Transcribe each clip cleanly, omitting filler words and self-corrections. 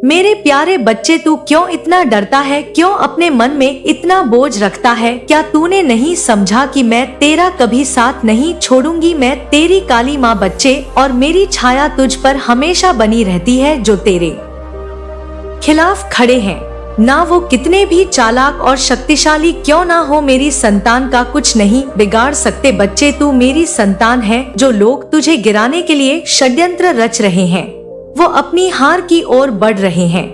मेरे प्यारे बच्चे, तू क्यों इतना डरता है? क्यों अपने मन में इतना बोझ रखता है? क्या तूने नहीं समझा कि मैं तेरा कभी साथ नहीं छोड़ूंगी? मैं तेरी काली माँ बच्चे, और मेरी छाया तुझ पर हमेशा बनी रहती है। जो तेरे खिलाफ खड़े हैं, ना वो कितने भी चालाक और शक्तिशाली क्यों ना हो, मेरी संतान का कुछ नहीं बिगाड़ सकते। बच्चे, तू मेरी संतान है। जो लोग तुझे गिराने के लिए षड्यंत्र रच रहे हैं, वो अपनी हार की ओर बढ़ रहे हैं।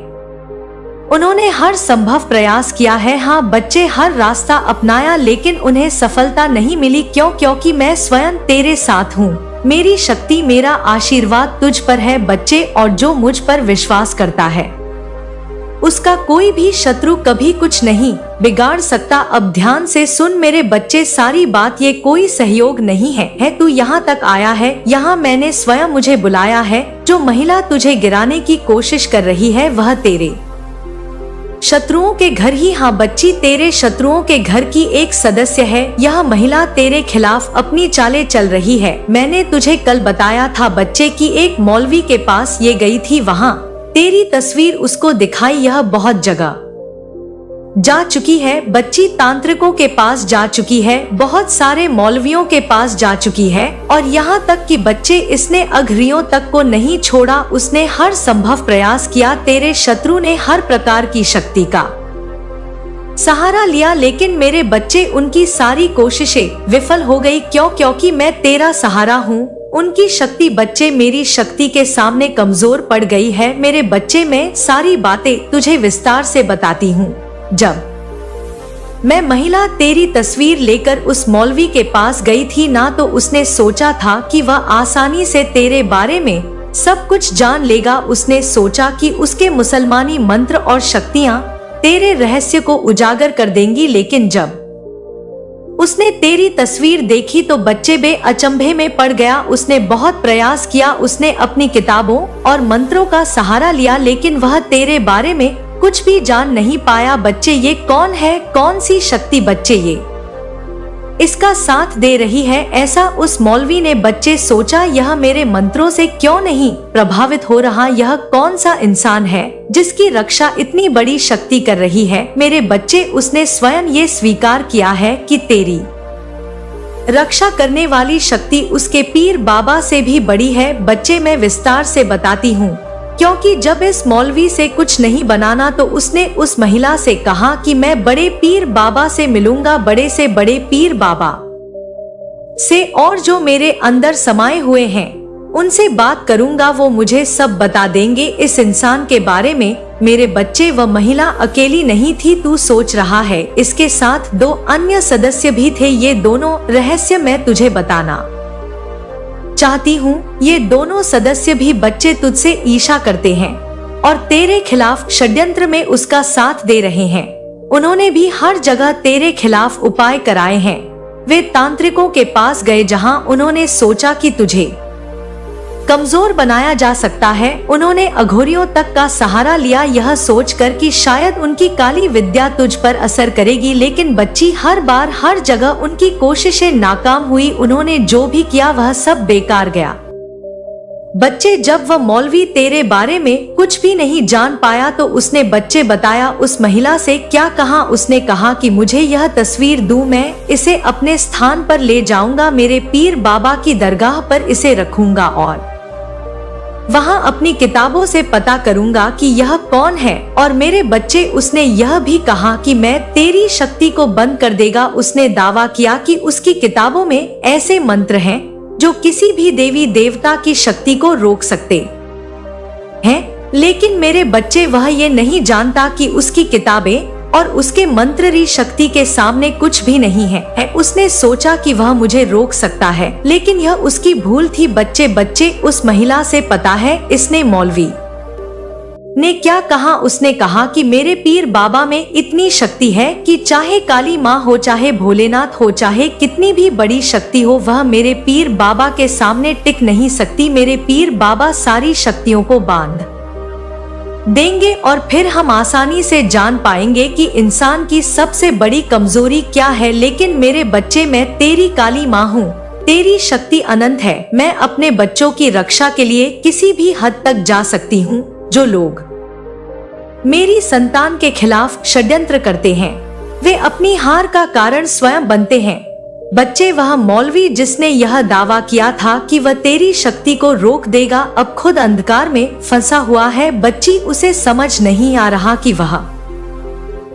उन्होंने हर संभव प्रयास किया है। हाँ बच्चे, हर रास्ता अपनाया, लेकिन उन्हें सफलता नहीं मिली। क्यों? क्योंकि मैं स्वयं तेरे साथ हूँ। मेरी शक्ति, मेरा आशीर्वाद तुझ पर है बच्चे, और जो मुझ पर विश्वास करता है उसका कोई भी शत्रु कभी कुछ नहीं बिगाड़ सकता। अब ध्यान से सुन मेरे बच्चे सारी बात, ये कोई सहयोग नहीं है। तू यहाँ तक आया है, यहाँ मैंने स्वयं मुझे बुलाया है। जो महिला तुझे गिराने की कोशिश कर रही है, वह तेरे शत्रुओं के घर ही, हाँ बच्ची, तेरे शत्रुओं के घर की एक सदस्य है। यह महिला तेरे खिलाफ अपनी चालें चल रही है। मैंने तुझे कल बताया था बच्चे कि एक मौलवी के पास ये गई थी, वहाँ तेरी तस्वीर उसको दिखाई। यह बहुत जगह जा चुकी है बच्ची, तांत्रिकों के पास जा चुकी है, बहुत सारे मौलवियों के पास जा चुकी है, और यहाँ तक कि बच्चे इसने अघरियों तक को नहीं छोड़ा। उसने हर संभव प्रयास किया। तेरे शत्रु ने हर प्रकार की शक्ति का सहारा लिया, लेकिन मेरे बच्चे उनकी सारी कोशिशें विफल हो गई। क्यों? क्योंकि मैं तेरा सहारा हूँ। उनकी शक्ति बच्चे मेरी शक्ति के सामने कमजोर पड़ गई है। मेरे बच्चे, मैं सारी बातें तुझे विस्तार से बताती हूँ। जब मैं महिला तेरी तस्वीर लेकर उस मौलवी के पास गई थी ना, तो उसने सोचा था कि वह आसानी से तेरे बारे में सब कुछ जान लेगा। उसने सोचा कि उसके मुसलमानी मंत्र और शक्तियाँ तेरे रहस्य को उजागर कर देंगी, लेकिन जब उसने तेरी तस्वीर देखी तो बच्चे बे अचंभे में पड़ गया। उसने बहुत प्रयास किया, उसने अपनी किताबों और मंत्रों का सहारा लिया, लेकिन वह तेरे बारे में कुछ भी जान नहीं पाया। बच्चे, ये कौन है? कौन सी शक्ति बच्चे ये इसका साथ दे रही है? ऐसा उस मौलवी ने बच्चे सोचा। यह मेरे मंत्रों से क्यों नहीं प्रभावित हो रहा? यह कौन सा इंसान है जिसकी रक्षा इतनी बड़ी शक्ति कर रही है? मेरे बच्चे, उसने स्वयं ये स्वीकार किया है कि तेरी रक्षा करने वाली शक्ति उसके पीर बाबा से भी बड़ी है। बच्चे, मैं विस्तार से बताती हूँ, क्योंकि जब इस मौलवी से कुछ नहीं बनाना तो उसने उस महिला से कहा कि मैं बड़े पीर बाबा से मिलूंगा, बड़े से बड़े पीर बाबा से, और जो मेरे अंदर समाये हुए हैं उनसे बात करूंगा। वो मुझे सब बता देंगे इस इंसान के बारे में। मेरे बच्चे, वह महिला अकेली नहीं थी, तू सोच रहा है। इसके साथ 2 अन्य सदस्य भी थे। ये दोनों रहस्य मैं तुझे बताना चाहती हूँ। ये दोनों सदस्य भी बच्चे तुझसे ईर्ष्या करते हैं और तेरे खिलाफ षड्यंत्र में उसका साथ दे रहे हैं। उन्होंने भी हर जगह तेरे खिलाफ उपाय कराए हैं। वे तांत्रिकों के पास गए जहां उन्होंने सोचा कि तुझे कमजोर बनाया जा सकता है। उन्होंने अघोरियों तक का सहारा लिया, यह सोचकर कि शायद उनकी काली विद्या तुझ पर असर करेगी, लेकिन बच्ची, हर बार हर जगह उनकी कोशिशें नाकाम हुई। उन्होंने जो भी किया वह सब बेकार गया। बच्चे, जब वह मौलवी तेरे बारे में कुछ भी नहीं जान पाया तो उसने बच्चे बताया उस महिला से क्या कहा। उसने कहा कि मुझे यह तस्वीर दूं, मैं इसे अपने स्थान पर ले जाऊंगा, मेरे पीर बाबा की दरगाह पर इसे रखूंगा और वहां अपनी किताबों से पता करूंगा कि यह कौन है। और मेरे बच्चे, उसने यह भी कहा कि मैं तेरी शक्ति को बंद कर देगा। उसने दावा किया कि उसकी किताबों में ऐसे मंत्र हैं जो किसी भी देवी देवता की शक्ति को रोक सकते हैं, लेकिन मेरे बच्चे, वह ये नहीं जानता कि उसकी किताबें और उसके मंत्री शक्ति के सामने कुछ भी नहीं है। उसने सोचा कि वह मुझे रोक सकता है, लेकिन यह उसकी भूल थी। बच्चे, उस महिला से पता है इसने मौलवी ने क्या कहा। उसने कहा कि मेरे पीर बाबा में इतनी शक्ति है कि चाहे काली माँ हो, चाहे भोलेनाथ हो, चाहे कितनी भी बड़ी शक्ति हो, वह मेरे पीर बाबा के सामने टिक नहीं सकती। मेरे पीर बाबा सारी शक्तियों को बांध देंगे और फिर हम आसानी से जान पाएंगे कि इंसान की सबसे बड़ी कमजोरी क्या है। लेकिन मेरे बच्चे, मैं तेरी काली माँ हूँ, तेरी शक्ति अनंत है। मैं अपने बच्चों की रक्षा के लिए किसी भी हद तक जा सकती हूँ। जो लोग मेरी संतान के खिलाफ षड्यंत्र करते हैं। वे अपनी हार का कारण स्वयं बनते हैं। बच्चे, वह मौलवी जिसने यह दावा किया था कि वह तेरी शक्ति को रोक देगा, अब खुद अंधकार में फंसा हुआ है। बच्ची, उसे समझ नहीं आ रहा कि वह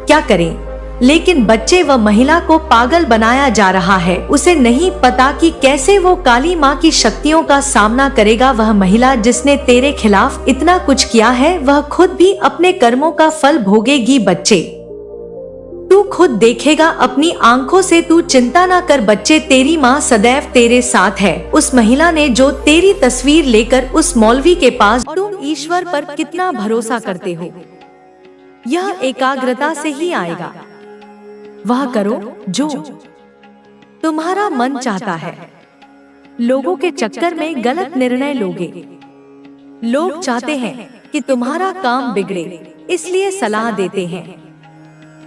क्या करे। लेकिन बच्चे, वह महिला को पागल बनाया जा रहा है। उसे नहीं पता कि कैसे वो काली माँ की शक्तियों का सामना करेगा। वह महिला जिसने तेरे खिलाफ इतना कुछ किया है, वह खुद भी अपने कर्मों का फल भोगेगी। बच्चे, तू खुद देखेगा अपनी आंखों से। तू चिंता ना कर बच्चे, तेरी माँ सदैव तेरे साथ है। उस महिला ने जो तेरी तस्वीर लेकर उस मौलवी के पास, तुम ईश्वर पर कितना भरोसा करते हो, यह एकाग्रता से ही आएगा। वह करो जो तुम्हारा मन चाहता है। लोगों के चक्कर में गलत निर्णय लोगे। लोग चाहते हैं कि तुम्हारा काम बिगड़े, इसलिए सलाह देते हैं,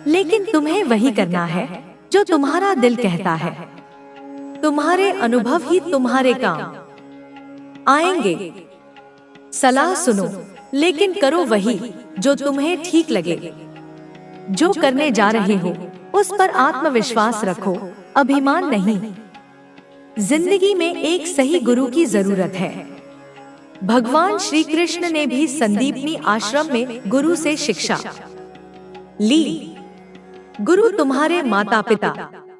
लेकिन तुम्हें वही करना है जो तुम्हारा दिल कहता है। तुम्हारे अनुभव ही तुम्हारे काम आएंगे। सलाह सुनो, लेकिन करो वही जो तुम्हें ठीक लगे। जो करने जा रहे हो उस पर आत्मविश्वास रखो, अभिमान नहीं। जिंदगी में एक सही गुरु की जरूरत है। भगवान श्री कृष्ण ने भी संदीपनी आश्रम में गुरु से शिक्षा ली। गुरु तुम्हारे माता पिता,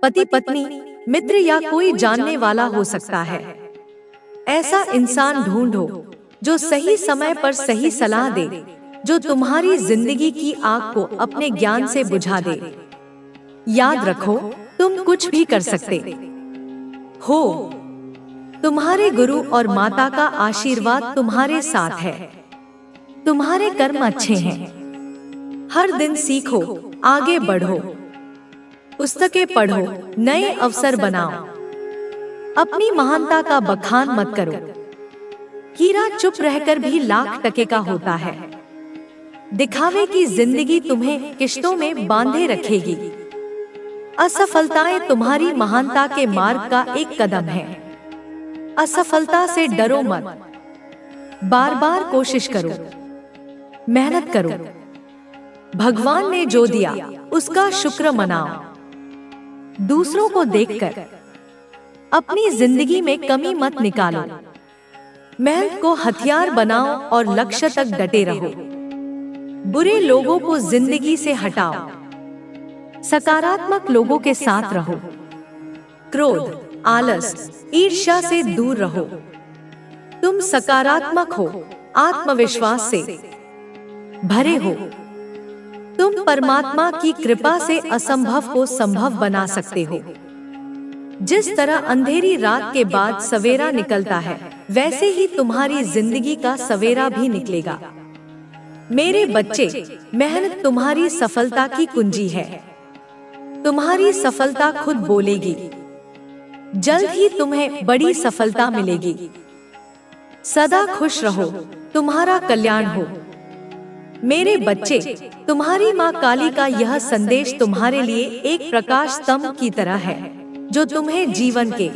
पति पत्नी, मित्र या कोई जानने वाला हो सकता है। ऐसा इंसान ढूंढो जो सही समय पर सही सलाह दे, जो तुम्हारी जिंदगी की आग को अपने ज्ञान से बुझा दे। याद रखो, तुम कुछ भी कर सकते हो। तुम्हारे गुरु और माता का आशीर्वाद तुम्हारे साथ है। तुम्हारे कर्म अच्छे हैं। हर दिन सीखो, आगे बढ़ो, पुस्तकें पढ़ो, नए अवसर बनाओ। अपनी महानता का बखान मत करो। हीरा चुप रहकर भी लाख टके का होता है। दिखावे की जिंदगी तुम्हें किश्तों में बांधे रखेगी। असफलताएं तुम्हारी महानता के मार्ग का एक कदम है। असफलता से डरो मत, बार बार कोशिश करो, मेहनत करो। भगवान ने जो दिया उसका शुक्र मनाओ। दूसरों को देखकर अपनी जिंदगी में कमी मत निकालो। मेहनत को हथियार बनाओ और लक्ष्य तक डटे रहो। बुरे लोगों को जिंदगी से हटाओ, सकारात्मक लोगों के साथ रहो। क्रोध, आलस, ईर्ष्या से दूर रहो। तुम सकारात्मक हो, आत्मविश्वास से भरे हो। तुम परमात्मा की कृपा से असंभव को संभव बना सकते हो। जिस तरह अंधेरी रात के बाद सवेरा निकलता है, वैसे ही तुम्हारी जिंदगी का सवेरा भी निकलेगा। मेरे बच्चे, मेहनत तुम्हारी सफलता की कुंजी है। तुम्हारी सफलता खुद बोलेगी। जल्द ही तुम्हें बड़ी सफलता मिलेगी। सदा खुश रहो, तुम्हारा कल्याण हो। मेरे बच्चे, तुम्हारी माँ काली का यह संदेश तुम्हारे लिए एक प्रकाश स्तंभ की तरह है, जो तुम्हें जीवन के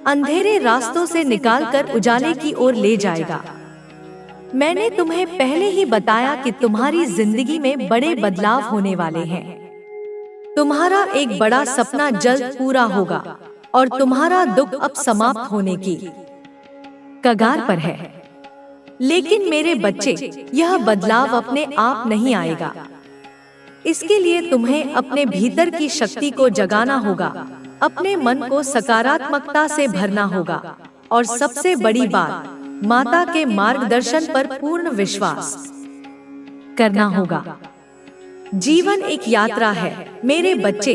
अंधेरे रास्तों से निकालकर उजाले की ओर ले जाएगा। मैंने तुम्हें पहले ही बताया कि तुम्हारी जिंदगी में बड़े बदलाव होने वाले हैं। तुम्हारा एक बड़ा सपना जल्द पूरा होगा और तुम्हारा दुख अब समाप्त होने की कगार पर है। लेकिन मेरे बच्चे, यह बदलाव अपने आप नहीं आएगा। इसके लिए तुम्हें अपने भीतर की शक्ति को जगाना होगा, अपने मन को सकारात्मकता से भरना होगा और सबसे बड़ी बात, माता के मार्गदर्शन पर पूर्ण विश्वास करना होगा। जीवन एक यात्रा है मेरे बच्चे।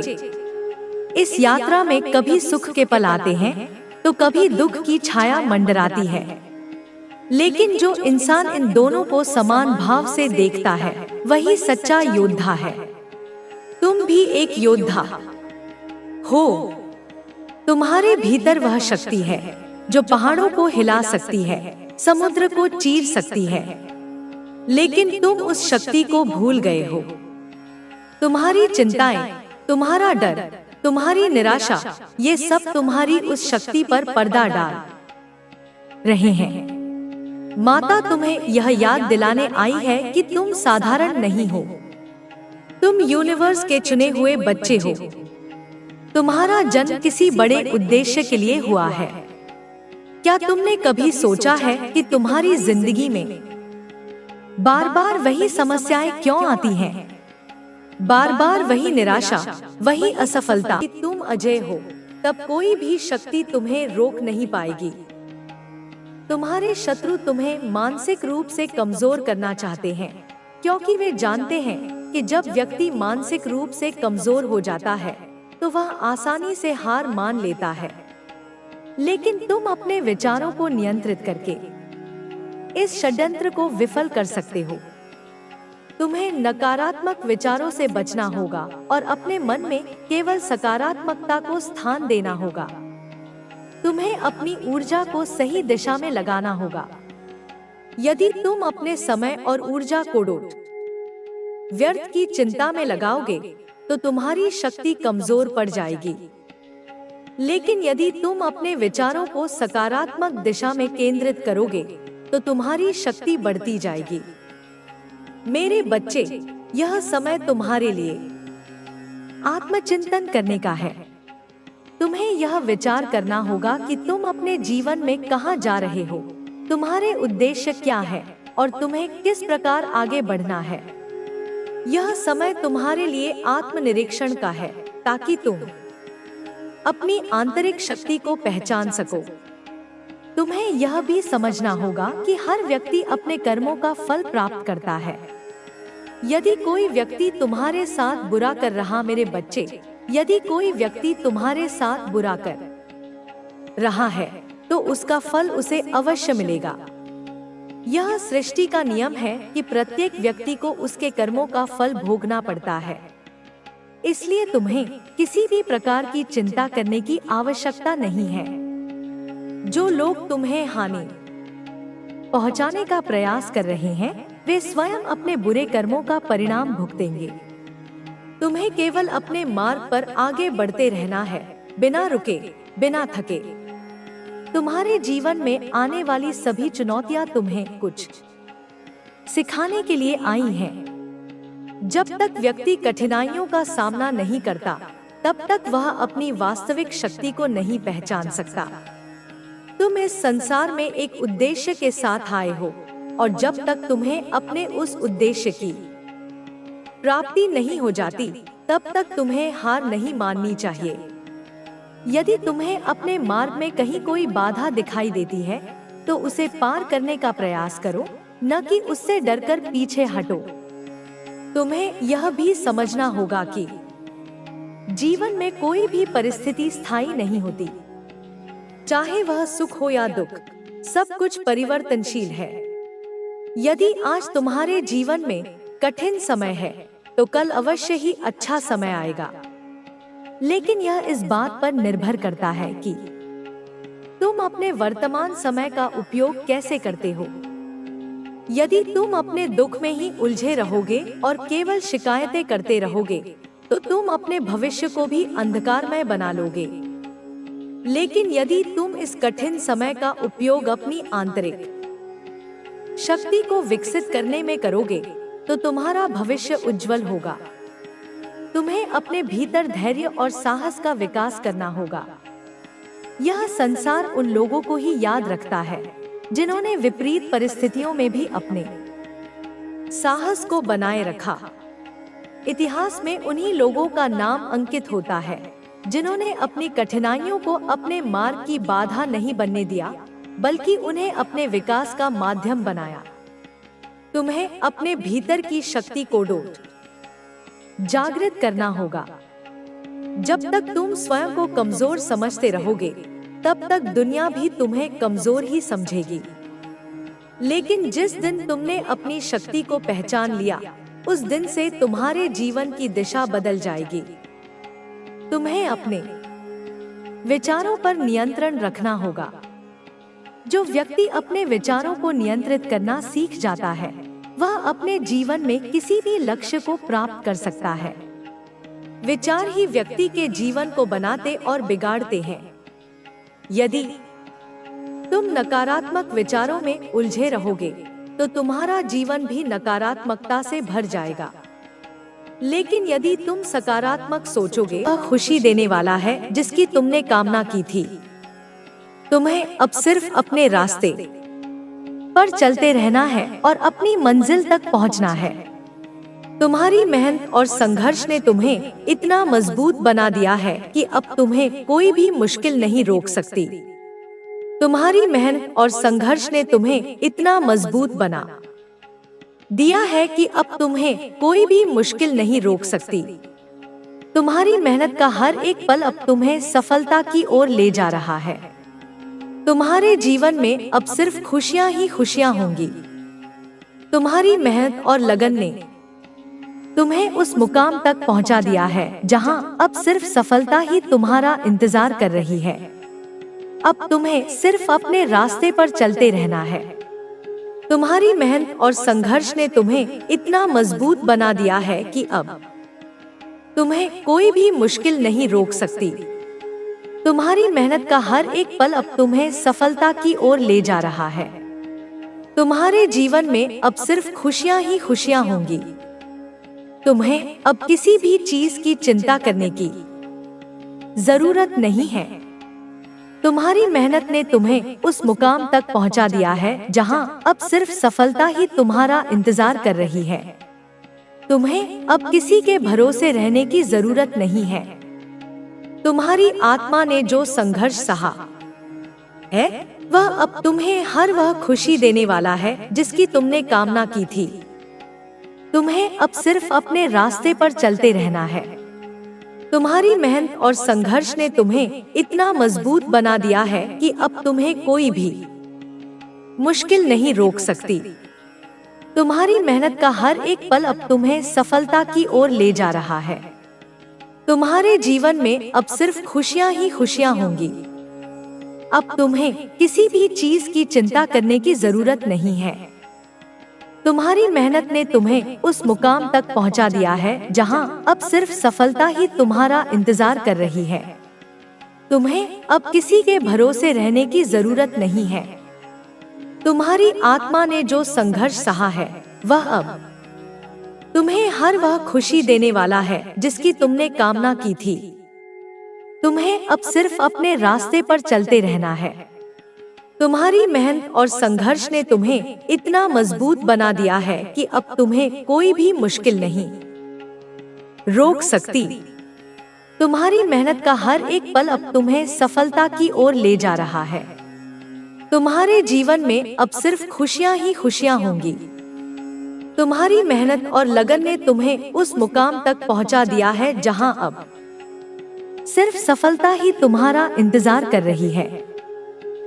इस यात्रा में कभी सुख के पल आते हैं तो कभी दुख की छाया मंडराती है, लेकिन जो इंसान इन दोनों को समान भाव से देखता है, वही सच्चा योद्धा है। तुम भी एक योद्धा हो। तुम्हारे भीतर वह शक्ति है जो पहाड़ों को हिला सकती है, समुद्र को चीर सकती है, लेकिन तुम उस शक्ति को भूल गए हो। तुम्हारी चिंताएं, तुम्हारा डर, तुम्हारी निराशा, ये सब तुम्हारी उस शक्ति पर पर्दा डाल रहे हैं। माता तुम्हें यह याद दिलाने आई है कि तुम साधारण नहीं हो। तुम यूनिवर्स के चुने हुए बच्चे हो। तुम्हारा जन्म किसी बड़े उद्देश्य के लिए हुआ है। क्या तुमने कभी सोचा है कि तुम्हारी जिंदगी में बार बार वही समस्याएं क्यों आती हैं? बार बार वही निराशा, वही असफलता। कि तुम अजय हो, तब कोई भी शक्ति तुम्हें रोक नहीं पाएगी। तुम्हारे शत्रु तुम्हें मानसिक रूप से कमजोर करना चाहते हैं, क्योंकि वे जानते हैं कि जब व्यक्ति मानसिक रूप से कमजोर हो जाता है तो वह आसानी से हार मान लेता है। लेकिन तुम अपने विचारों को नियंत्रित करके इस षड्यंत्र को विफल कर सकते हो। तुम्हें नकारात्मक विचारों से बचना होगा और अपने मन में केवल सकारात्मकता को स्थान देना होगा। तुम्हें अपनी ऊर्जा को सही दिशा में लगाना होगा। यदि तुम अपने समय और ऊर्जा को व्यर्थ की चिंता में लगाओगे तो तुम्हारी शक्ति कमजोर पड़ जाएगी। लेकिन यदि तुम अपने विचारों को सकारात्मक दिशा में केंद्रित करोगे तो तुम्हारी शक्ति बढ़ती जाएगी। मेरे बच्चे, यह समय तुम्हारे लिए आत्मचिंतन करने का है। तुम्हें यह विचार करना होगा कि तुम अपने जीवन में कहां जा रहे हो, तुम्हारे उद्देश्य क्या है और तुम्हें किस प्रकार आगे बढ़ना है। यह समय तुम्हारे लिए आत्मनिरीक्षण का है, ताकि तुम अपनी आंतरिक शक्ति को पहचान सको। तुम्हें यह भी समझना होगा कि हर व्यक्ति अपने कर्मों का फल प्राप्त करता है। यदि कोई व्यक्ति तुम्हारे साथ बुरा कर रहा, मेरे बच्चे, यदि कोई व्यक्ति तुम्हारे साथ बुरा कर रहा है तो उसका फल उसे अवश्य मिलेगा। यह सृष्टि का नियम है कि प्रत्येक व्यक्ति को उसके कर्मों का फल भोगना पड़ता है। इसलिए तुम्हें किसी भी प्रकार की चिंता करने की आवश्यकता नहीं है। जो लोग तुम्हें हानि पहुंचाने का प्रयास कर रहे हैं, वे स्वयं अपने बुरे कर्मों का परिणाम भुगतेंगे। तुम्हें केवल अपने मार्ग पर आगे बढ़ते रहना है, बिना रुके, बिना थके। तुम्हारे जीवन में आने वाली सभी चुनौतियां तुम्हें कुछ सिखाने के लिए आई हैं। जब तक व्यक्ति कठिनाइयों का सामना नहीं करता, तब तक वह अपनी वास्तविक शक्ति को नहीं पहचान सकता। तुम इस संसार में एक उद्देश्य के साथ आए हो, और जब तक तुम्हें अपने उस उद्देश्य की प्राप्ति नहीं हो जाती, तब तक तुम्हें हार नहीं माननी चाहिए। यदि तुम्हें अपने मार्ग में कहीं कोई बाधा दिखाई देती है, तो उसे पार करने का प्रयास करो, न कि उससे डरकर पीछे हटो। तुम्हें यह भी समझना होगा कि जीवन में कोई भी परिस्थिति स्थायी नहीं होती। चाहे वह सुख हो या दुख, सब कुछ परिवर्तनशील है। यदि आज तुम्हारे जीवन में कठिन समय है, तो कल अवश्य ही अच्छा समय आएगा। लेकिन यह इस बात पर निर्भर करता है कि तुम अपने वर्तमान समय का उपयोग कैसे करते हो। यदि तुम अपने दुख में ही उलझे रहोगे और केवल शिकायतें करते रहोगे, तो तुम अपने भविष्य को भी अंधकारमय बना लोगे। लेकिन यदि तुम इस कठिन समय का उपयोग अपनी आंतरिक शक्ति को विकसित करने में करोगे, तो तुम्हारा भविष्य उज्जवल होगा। तुम्हें अपने भीतर धैर्य और साहस का विकास करना होगा। यह संसार उन लोगों को ही याद रखता है जिन्होंने विपरीत परिस्थितियों में भी अपने साहस को बनाए रखा। इतिहास में उन्हीं लोगों का नाम अंकित होता है जिन्होंने अपनी कठिनाइयों को अपने मार्ग की बाधा नहीं बनने दिया, बल्कि उन्हें अपने विकास का माध्यम बनाया। तुम्हें अपने भीतर की शक्ति को जागृत करना होगा। जब तक तुम स्वयं को कमजोर समझते रहोगे, तब तक दुनिया भी तुम्हें कमजोर ही समझेगी। लेकिन जिस दिन तुमने अपनी शक्ति को पहचान लिया, उस दिन से तुम्हारे जीवन की दिशा बदल जाएगी। तुम्हें अपने विचारों पर नियंत्रण रखना होगा। जो व्यक्ति अपने विचारों को नियंत्रित करना सीख जाता है, वह अपने जीवन में किसी भी लक्ष्य को प्राप्त कर सकता है। विचार ही व्यक्ति के जीवन को बनाते और बिगाड़ते हैं। यदि तुम नकारात्मक विचारों में उलझे रहोगे तो तुम्हारा जीवन भी नकारात्मकता से भर जाएगा। लेकिन यदि तुम सकारात्मक सोचोगे, वह खुशी देने वाला है जिसकी तुमने कामना की थी। तुम्हें अब सिर्फ अपने रास्ते पर चलते रहना है और अपनी मंजिल तक पहुंचना है। तुम्हारी मेहनत और संघर्ष ने तुम्हें इतना मजबूत बना दिया है कि अब तुम्हें कोई भी मुश्किल नहीं रोक सकती। तुम्हारी मेहनत और संघर्ष ने तुम्हें इतना मजबूत बना दिया है कि अब तुम्हें कोई भी मुश्किल नहीं रोक सकती। तुम्हारी मेहनत का हर एक पल अब तुम्हें सफलता की ओर ले जा रहा है। तुम्हारे जीवन में अब सिर्फ खुशियां ही खुशियां होंगी। तुम्हारी मेहनत और लगन ने तुम्हें उस मुकाम तक पहुंचा दिया है जहां अब सिर्फ सफलता ही तुम्हारा इंतजार कर रही है। अब तुम्हें सिर्फ अपने रास्ते पर चलते रहना है। तुम्हारी मेहनत और संघर्ष ने तुम्हें इतना मजबूत बना दिया है कि अब तुम्हें कोई भी मुश्किल नहीं रोक सकती। तुम्हारी मेहनत का हर एक पल अब तुम्हें सफलता की ओर ले जा रहा है। तुम्हारे जीवन में अब सिर्फ खुशियां ही खुशियां होंगी। तुम्हें अब किसी भी चीज की चिंता करने की जरूरत नहीं है। तुम्हारी मेहनत ने तुम्हें उस मुकाम तक पहुंचा दिया है जहां अब सिर्फ सफलता ही तुम्हारा इंतजार कर रही है। तुम्हें अब किसी के भरोसे रहने की जरूरत नहीं है। तुम्हारी आत्मा ने जो संघर्ष सहा है, वह अब तुम्हें हर वह खुशी देने वाला है जिसकी तुमने कामना की थी। तुम्हें अब सिर्फ अपने रास्ते पर चलते रहना है। तुम्हारी मेहनत और संघर्ष ने तुम्हें इतना मजबूत बना दिया है कि अब तुम्हें कोई भी मुश्किल नहीं रोक सकती। तुम्हारी मेहनत का हर एक पल अब तुम्हें सफलता की ओर ले जा रहा है। तुम्हारे जीवन में अब सिर्फ खुशियां ही खुशियां होंगी। अब तुम्हें किसी भी चीज की चिंता करने की जरूरत नहीं है। तुम्हारी मेहनत ने तुम्हें उस मुकाम तक पहुंचा दिया है जहां अब सिर्फ सफलता ही तुम्हारा इंतजार कर रही है। तुम्हें अब किसी के भरोसे रहने की जरूरत नहीं है। तुम्हारी आत्मा ने जो संघर्ष सहा है, वह अब तुम्हें हर वह खुशी देने वाला है जिसकी तुमने कामना की थी। तुम्हें अब सिर्फ अपने रास्ते पर चलते रहना है। तुम्हारी मेहनत और संघर्ष ने तुम्हें इतना मजबूत बना दिया है कि अब तुम्हें कोई भी मुश्किल नहीं रोक सकती। तुम्हारी मेहनत का हर एक पल अब तुम्हें सफलता की ओर ले जा रहा है। तुम्हारे जीवन में अब सिर्फ खुशियां ही खुशियां होंगी। तुम्हारी मेहनत और लगन ने तुम्हें उस मुकाम तक पहुंचा दिया है जहां अब सिर्फ सफलता ही तुम्हारा इंतजार कर रही है।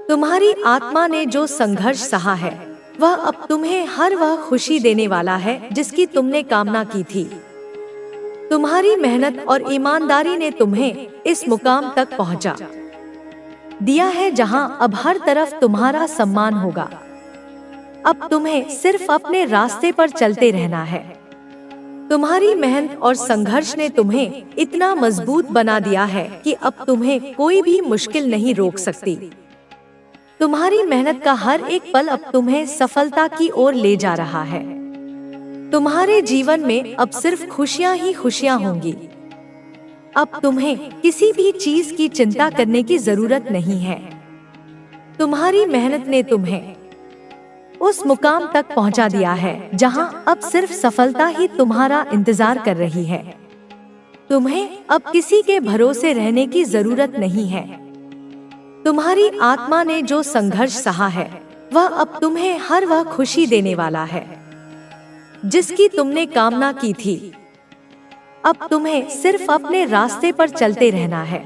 तुम्हारी आत्मा ने जो संघर्ष सहा है, वह अब तुम्हें हर वह खुशी देने वाला है जिसकी तुमने कामना की थी। तुम्हारी मेहनत और ईमानदारी ने तुम्हें इस मुकाम तक पहुंचा दिया है जहां अब हर तरफ तुम्हारा सम्मान होगा। अब तुम्हें सिर्फ अपने रास्ते पर चलते रहना है। तुम्हारी मेहनत और संघर्ष ने तुम्हें इतना मजबूत बना दिया है कि अब तुम्हें कोई भी मुश्किल नहीं रोक सकती। तुम्हारी मेहनत का हर एक पल अब तुम्हें सफलता की ओर ले जा रहा है। तुम्हारे जीवन में अब सिर्फ खुशियां ही खुशियां होंगी। अब तुम्हें किसी भी चीज की चिंता करने की जरूरत नहीं है। तुम्हारी मेहनत ने तुम्हें उस मुकाम तक पहुंचा दिया है जहां अब सिर्फ सफलता ही तुम्हारा इंतजार कर रही है। तुम्हें अब किसी के भरोसे रहने की जरूरत नहीं है। तुम्हारी आत्मा ने जो संघर्ष सहा है, वह अब तुम्हें हर वह खुशी देने वाला है जिसकी तुमने कामना की थी। अब तुम्हें सिर्फ अपने रास्ते पर चलते रहना है।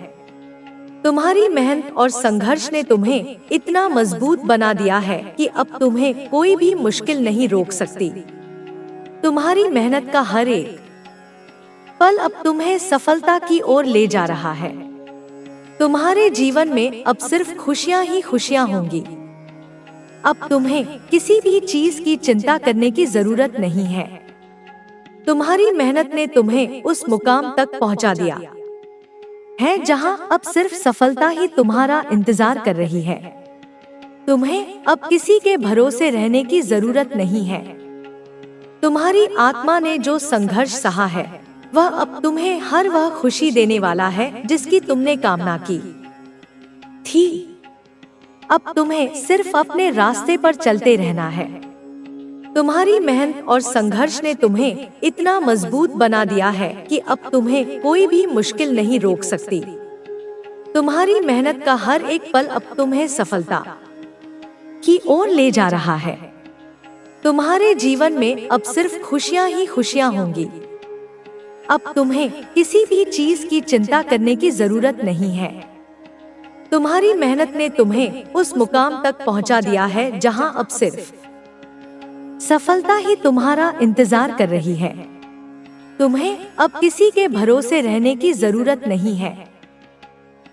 तुम्हारी मेहनत और संघर्ष ने तुम्हें इतना मजबूत बना दिया है कि अब तुम्हें कोई भी मुश्किल नहीं रोक सकती। तुम्हारी मेहनत का हर एक पल अब तुम्हें सफलता की ओर ले जा रहा है। तुम्हारे जीवन में अब सिर्फ खुशियां ही खुशियां होंगी। अब तुम्हें किसी भी चीज की चिंता करने की जरूरत नहीं है। तुम्हारी मेहनत ने तुम्हें उस मुकाम तक पहुंचा दिया है जहां अब सिर्फ सफलता ही तुम्हारा इंतजार कर रही है। तुम्हें अब किसी के भरोसे रहने की जरूरत नहीं है। तुम्हारी आत्मा ने जो संघर्ष सहा है वह अब तुम्हें हर वह खुशी देने वाला है जिसकी तुमने कामना की थी। अब तुम्हें सिर्फ अपने रास्ते पर चलते रहना है। तुम्हारी मेहनत और संघर्ष ने तुम्हें इतना मजबूत बना दिया है कि अब तुम्हें कोई भी मुश्किल नहीं रोक सकती। तुम्हारी मेहनत का हर एक पल अब तुम्हें सफलता की ओर ले जा रहा है। तुम्हारे जीवन में अब सिर्फ खुशियां ही खुशियां होंगी। अब तुम्हें किसी भी चीज की चिंता करने की जरूरत नहीं है। तुम्हारी मेहनत ने तुम्हें उस मुकाम तक पहुंचा दिया है जहां अब सिर्फ सफलता ही तुम्हारा इंतजार कर रही है। तुम्हें अब किसी के भरोसे रहने की जरूरत नहीं है।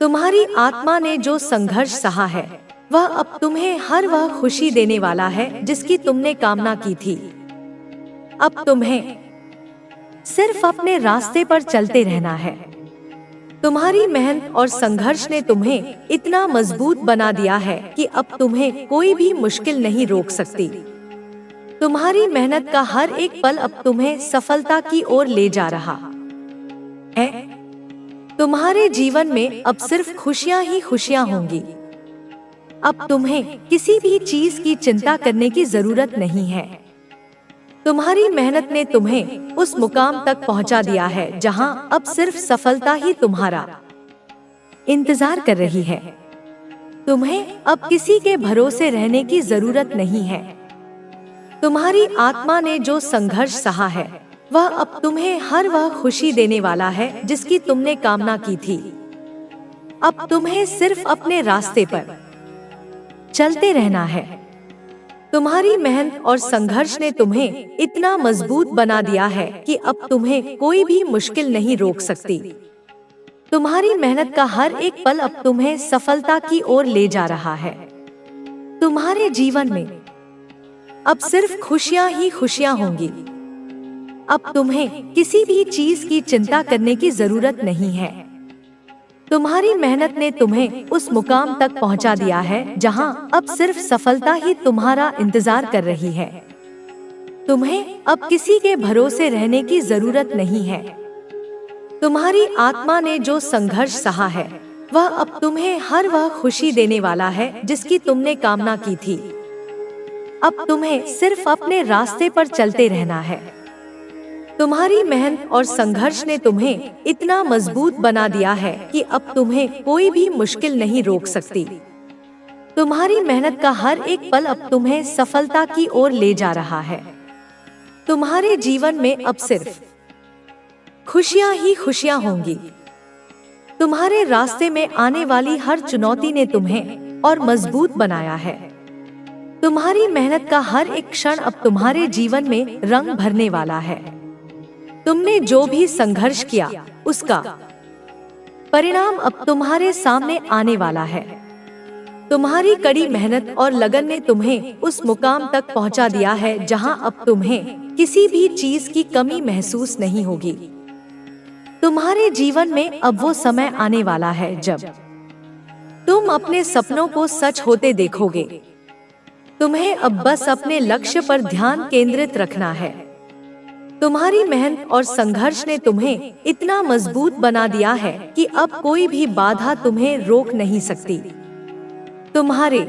तुम्हारी आत्मा ने जो संघर्ष सहा है वह अब तुम्हें हर वह खुशी देने वाला है जिसकी तुमने कामना की थी। अब तुम्हें सिर्फ अपने रास्ते पर चलते रहना है। तुम्हारी मेहनत और संघर्ष ने तुम्हें इतना मजबूत बना दिया है कि अब तुम्हें कोई भी मुश्किल नहीं रोक सकती। तुम्हारी मेहनत का हर एक पल अब तुम्हें सफलता की ओर ले जा रहा है। तुम्हारे जीवन में अब सिर्फ खुशियां ही खुशियां होंगी। अब तुम्हें किसी भी चीज की चिंता करने की जरूरत नहीं है। तुम्हारी मेहनत ने तुम्हें उस मुकाम तक पहुंचा दिया है जहां अब सिर्फ सफलता ही तुम्हारा इंतजार कर रही है। तुम्हें अब किसी के भरोसे रहने की जरूरत नहीं है। तुम्हारी आत्मा ने जो संघर्ष सहा है वह अब तुम्हें हर वह खुशी देने वाला है जिसकी तुमने कामना की थी। अब तुम्हें सिर्फ अपने रास्ते पर चलते रहना है। तुम्हारी मेहनत और संघर्ष ने तुम्हें इतना मजबूत बना दिया है कि अब तुम्हें कोई भी मुश्किल नहीं रोक सकती। तुम्हारी मेहनत का हर एक पल अब तुम्हें सफलता की ओर ले जा रहा है। तुम्हारे जीवन में अब सिर्फ खुशियां ही खुशियां होंगी। अब तुम्हें किसी भी चीज की चिंता करने की जरूरत नहीं है। तुम्हारी मेहनत ने तुम्हें उस मुकाम तक पहुंचा दिया है जहां अब सिर्फ सफलता ही तुम्हारा इंतजार कर रही है। तुम्हें अब किसी के भरोसे रहने की जरूरत नहीं है। तुम्हारी आत्मा ने जो संघर्ष सहा है वह अब तुम्हें हर वह खुशी देने वाला है जिसकी तुमने कामना की थी। अब तुम्हें सिर्फ अपने रास्ते पर चलते रहना है। तुम्हारी मेहनत और संघर्ष ने तुम्हें इतना मजबूत बना दिया है कि अब तुम्हें कोई भी मुश्किल नहीं रोक सकती। तुम्हारी मेहनत का हर एक पल अब तुम्हें सफलता की ओर ले जा रहा है। तुम्हारे जीवन में अब सिर्फ खुशियां ही खुशियां होंगी। तुम्हारे रास्ते में आने वाली हर चुनौती ने तुम्हें और मजबूत बनाया है। तुम्हारी मेहनत का हर एक क्षण अब तुम्हारे जीवन में रंग भरने वाला है। तुमने जो भी संघर्ष किया उसका परिणाम अब तुम्हारे सामने आने वाला है। तुम्हारी कड़ी मेहनत और लगन ने तुम्हें उस मुकाम तक पहुंचा दिया है जहां अब तुम्हें किसी भी चीज की कमी महसूस नहीं होगी। तुम्हारे जीवन में अब वो समय आने वाला है जब तुम अपने सपनों को सच होते देखोगे। तुम्हें अब बस अपने लक्ष्य पर ध्यान केंद्रित रखना है। तुम्हारी मेहनत और संघर्ष ने तुम्हें इतना मजबूत बना दिया है कि अब कोई भी बाधा तुम्हें रोक नहीं सकती। तुम्हारे